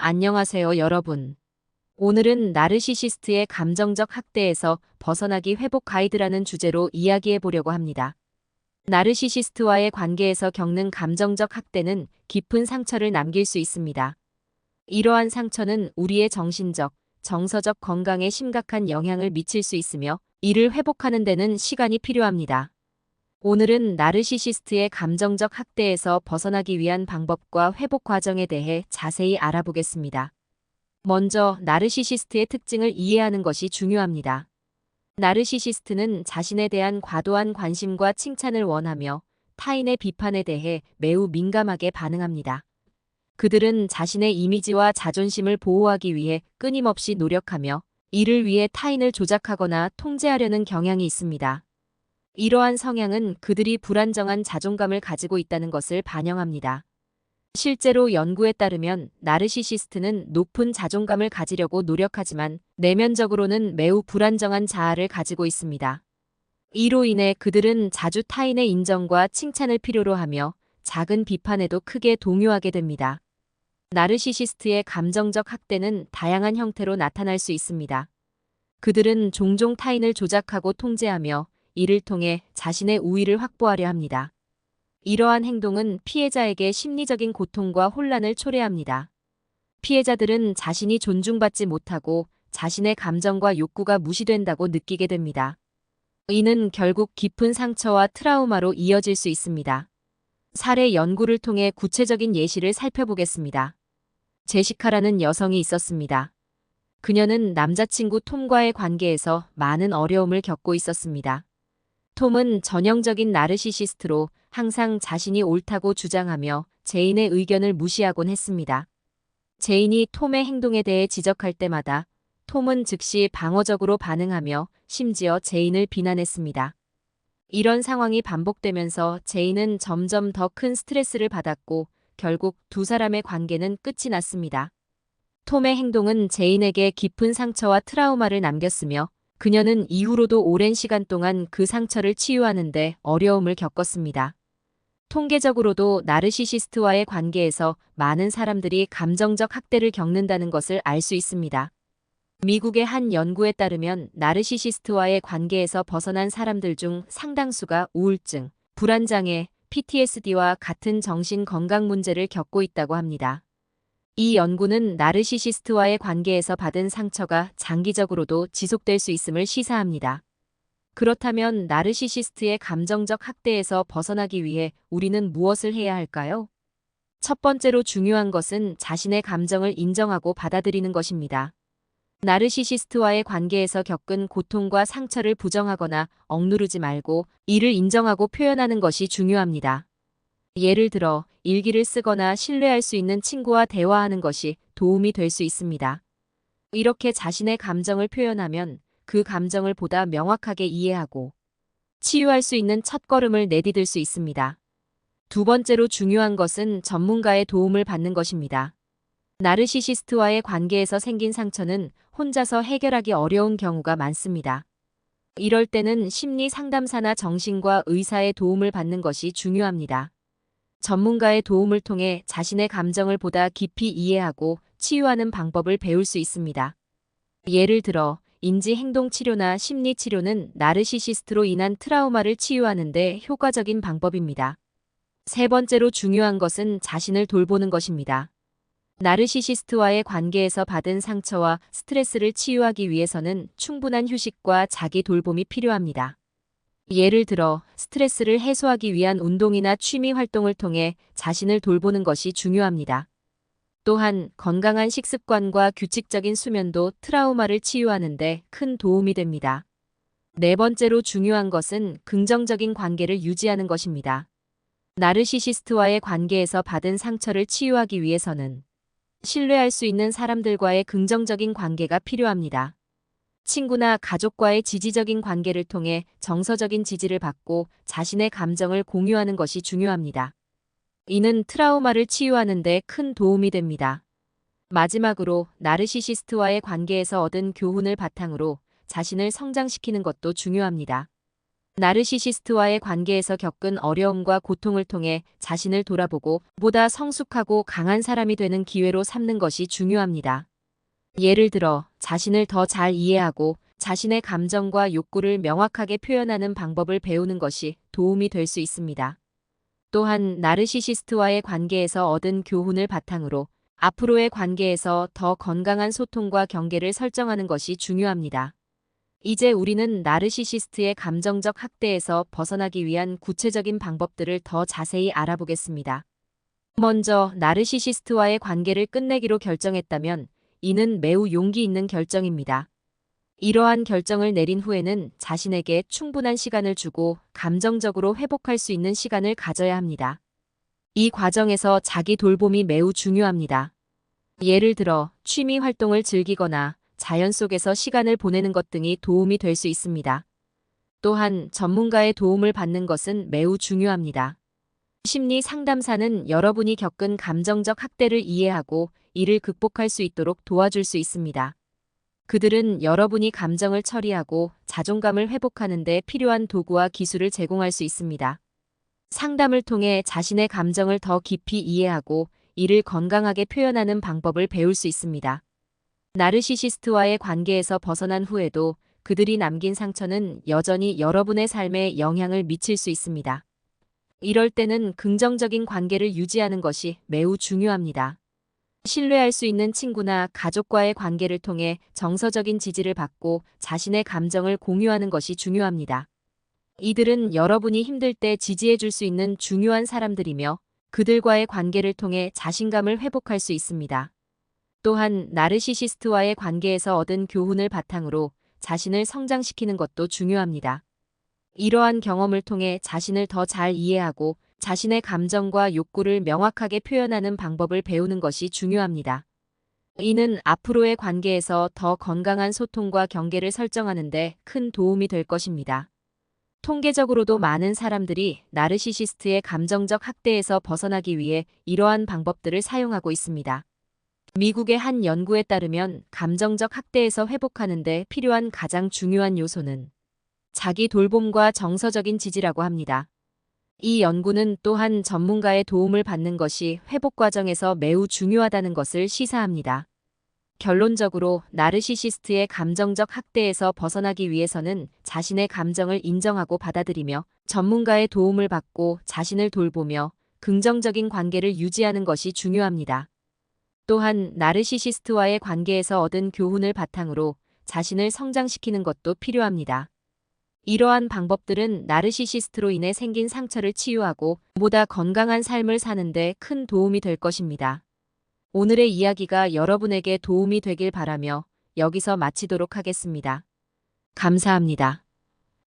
안녕하세요, 여러분. 오늘은 나르시시스트의 감정적 학대에서 벗어나기 회복 가이드라는 주제로 이야기해 보려고 합니다. 나르시시스트와의 관계에서 겪는 감정적 학대는 깊은 상처를 남길 수 있습니다. 이러한 상처는 우리의 정신적, 정서적 건강에 심각한 영향을 미칠 수 있으며 이를 회복하는 데는 시간이 필요합니다. 오늘은 나르시시스트의 감정적 학대에서 벗어나기 위한 방법과 회복 과정에 대해 자세히 알아보겠습니다. 먼저 나르시시스트의 특징을 이해하는 것이 중요합니다. 나르시시스트는 자신에 대한 과도한 관심과 칭찬을 원하며 타인의 비판에 대해 매우 민감하게 반응합니다. 그들은 자신의 이미지와 자존심을 보호하기 위해 끊임없이 노력하며 이를 위해 타인을 조작하거나 통제하려는 경향이 있습니다. 이러한 성향은 그들이 불안정한 자존감을 가지고 있다는 것을 반영합니다. 실제로 연구에 따르면 나르시시스트는 높은 자존감을 가지려고 노력하지만 내면적으로는 매우 불안정한 자아를 가지고 있습니다. 이로 인해 그들은 자주 타인의 인정과 칭찬을 필요로 하며 작은 비판에도 크게 동요하게 됩니다. 나르시시스트의 감정적 학대는 다양한 형태로 나타날 수 있습니다. 그들은 종종 타인을 조작하고 통제하며 이를 통해 자신의 우위를 확보하려 합니다. 이러한 행동은 피해자에게 심리적인 고통과 혼란을 초래합니다. 피해자들은 자신이 존중받지 못하고 자신의 감정과 욕구가 무시된다고 느끼게 됩니다. 이는 결국 깊은 상처와 트라우마로 이어질 수 있습니다. 사례 연구를 통해 구체적인 예시를 살펴보겠습니다. 제시카라는 여성이 있었습니다. 그녀는 남자친구 톰과의 관계에서 많은 어려움을 겪고 있었습니다. 톰은 전형적인 나르시시스트로 항상 자신이 옳다고 주장하며 제인의 의견을 무시하곤 했습니다. 제인이 톰의 행동에 대해 지적할 때마다 톰은 즉시 방어적으로 반응하며 심지어 제인을 비난했습니다. 이런 상황이 반복되면서 제인은 점점 더 큰 스트레스를 받았고 결국 두 사람의 관계는 끝이 났습니다. 톰의 행동은 제인에게 깊은 상처와 트라우마를 남겼으며 그녀는 이후로도 오랜 시간 동안 그 상처를 치유하는 데 어려움을 겪었습니다. 통계적으로도 나르시시스트와의 관계에서 많은 사람들이 감정적 학대를 겪는다는 것을 알 수 있습니다. 미국의 한 연구에 따르면 나르시시스트와의 관계에서 벗어난 사람들 중 상당수가 우울증, 불안장애, PTSD와 같은 정신 건강 문제를 겪고 있다고 합니다. 이 연구는 나르시시스트와의 관계에서 받은 상처가 장기적으로도 지속될 수 있음을 시사합니다. 그렇다면 나르시시스트의 감정적 학대에서 벗어나기 위해 우리는 무엇을 해야 할까요? 첫 번째로 중요한 것은 자신의 감정을 인정하고 받아들이는 것입니다. 나르시시스트와의 관계에서 겪은 고통과 상처를 부정하거나 억누르지 말고 이를 인정하고 표현하는 것이 중요합니다. 예를 들어 일기를 쓰거나 신뢰할 수 있는 친구와 대화하는 것이 도움이 될 수 있습니다. 이렇게 자신의 감정을 표현하면 그 감정을 보다 명확하게 이해하고 치유할 수 있는 첫걸음을 내디딜 수 있습니다. 두 번째로 중요한 것은 전문가의 도움을 받는 것입니다. 나르시시스트와의 관계에서 생긴 상처는 혼자서 해결하기 어려운 경우가 많습니다. 이럴 때는 심리 상담사나 정신과 의사의 도움을 받는 것이 중요합니다. 전문가의 도움을 통해 자신의 감정을 보다 깊이 이해하고 치유하는 방법을 배울 수 있습니다. 예를 들어 인지행동치료나 심리치료는 나르시시스트로 인한 트라우마를 치유하는 데 효과적인 방법입니다. 세 번째로 중요한 것은 자신을 돌보는 것입니다. 나르시시스트와의 관계에서 받은 상처와 스트레스를 치유하기 위해서는 충분한 휴식과 자기 돌봄이 필요합니다. 예를 들어 스트레스를 해소하기 위한 운동이나 취미 활동을 통해 자신을 돌보는 것이 중요합니다. 또한 건강한 식습관과 규칙적인 수면도 트라우마를 치유하는 데 큰 도움이 됩니다. 네 번째로 중요한 것은 긍정적인 관계를 유지하는 것입니다. 나르시시스트와의 관계에서 받은 상처를 치유하기 위해서는 신뢰할 수 있는 사람들과의 긍정적인 관계가 필요합니다. 친구나 가족과의 지지적인 관계를 통해 정서적인 지지를 받고 자신의 감정을 공유하는 것이 중요합니다. 이는 트라우마를 치유하는 데 큰 도움이 됩니다. 마지막으로 나르시시스트와의 관계에서 얻은 교훈을 바탕으로 자신을 성장시키는 것도 중요합니다. 나르시시스트와의 관계에서 겪은 어려움과 고통을 통해 자신을 돌아보고 보다 성숙하고 강한 사람이 되는 기회로 삼는 것이 중요합니다. 예를 들어 자신을 더 잘 이해하고 자신의 감정과 욕구를 명확하게 표현하는 방법을 배우는 것이 도움이 될 수 있습니다. 또한 나르시시스트와의 관계에서 얻은 교훈을 바탕으로 앞으로의 관계에서 더 건강한 소통과 경계를 설정하는 것이 중요합니다. 이제 우리는 나르시시스트의 감정적 학대에서 벗어나기 위한 구체적인 방법들을 더 자세히 알아보겠습니다. 먼저 나르시시스트와의 관계를 끝내기로 결정했다면 이는 매우 용기 있는 결정입니다. 이러한 결정을 내린 후에는 자신에게 충분한 시간을 주고 감정적으로 회복할 수 있는 시간을 가져야 합니다. 이 과정에서 자기 돌봄이 매우 중요합니다. 예를 들어 취미 활동을 즐기거나 자연 속에서 시간을 보내는 것 등이 도움이 될 수 있습니다. 또한 전문가의 도움을 받는 것은 매우 중요합니다. 심리 상담사는 여러분이 겪은 감정적 학대를 이해하고 이를 극복할 수 있도록 도와줄 수 있습니다. 그들은 여러분이 감정을 처리하고 자존감을 회복하는 데 필요한 도구와 기술을 제공할 수 있습니다. 상담을 통해 자신의 감정을 더 깊이 이해하고 이를 건강하게 표현하는 방법을 배울 수 있습니다. 나르시시스트와의 관계에서 벗어난 후에도 그들이 남긴 상처는 여전히 여러분의 삶에 영향을 미칠 수 있습니다. 이럴 때는 긍정적인 관계를 유지하는 것이 매우 중요합니다. 신뢰할 수 있는 친구나 가족과의 관계를 통해 정서적인 지지를 받고 자신의 감정을 공유하는 것이 중요합니다. 이들은 여러분이 힘들 때 지지해 줄 수 있는 중요한 사람들이며 그들과의 관계를 통해 자신감을 회복할 수 있습니다. 또한 나르시시스트와의 관계에서 얻은 교훈을 바탕으로 자신을 성장시키는 것도 중요합니다. 이러한 경험을 통해 자신을 더 잘 이해하고 자신의 감정과 욕구를 명확하게 표현하는 방법을 배우는 것이 중요합니다. 이는 앞으로의 관계에서 더 건강한 소통과 경계를 설정하는 데 큰 도움이 될 것입니다. 통계적으로도 많은 사람들이 나르시시스트의 감정적 학대에서 벗어나기 위해 이러한 방법들을 사용하고 있습니다. 미국의 한 연구에 따르면 감정적 학대에서 회복하는 데 필요한 가장 중요한 요소는 자기 돌봄과 정서적인 지지라고 합니다. 이 연구는 또한 전문가의 도움을 받는 것이 회복 과정에서 매우 중요하다는 것을 시사합니다. 결론적으로 나르시시스트의 감정적 학대에서 벗어나기 위해서는 자신의 감정을 인정하고 받아들이며 전문가의 도움을 받고 자신을 돌보며 긍정적인 관계를 유지하는 것이 중요합니다. 또한 나르시시스트와의 관계에서 얻은 교훈을 바탕으로 자신을 성장시키는 것도 필요합니다. 이러한 방법들은 나르시시스트로 인해 생긴 상처를 치유하고 보다 건강한 삶을 사는 데 큰 도움이 될 것입니다. 오늘의 이야기가 여러분에게 도움이 되길 바라며 여기서 마치도록 하겠습니다. 감사합니다.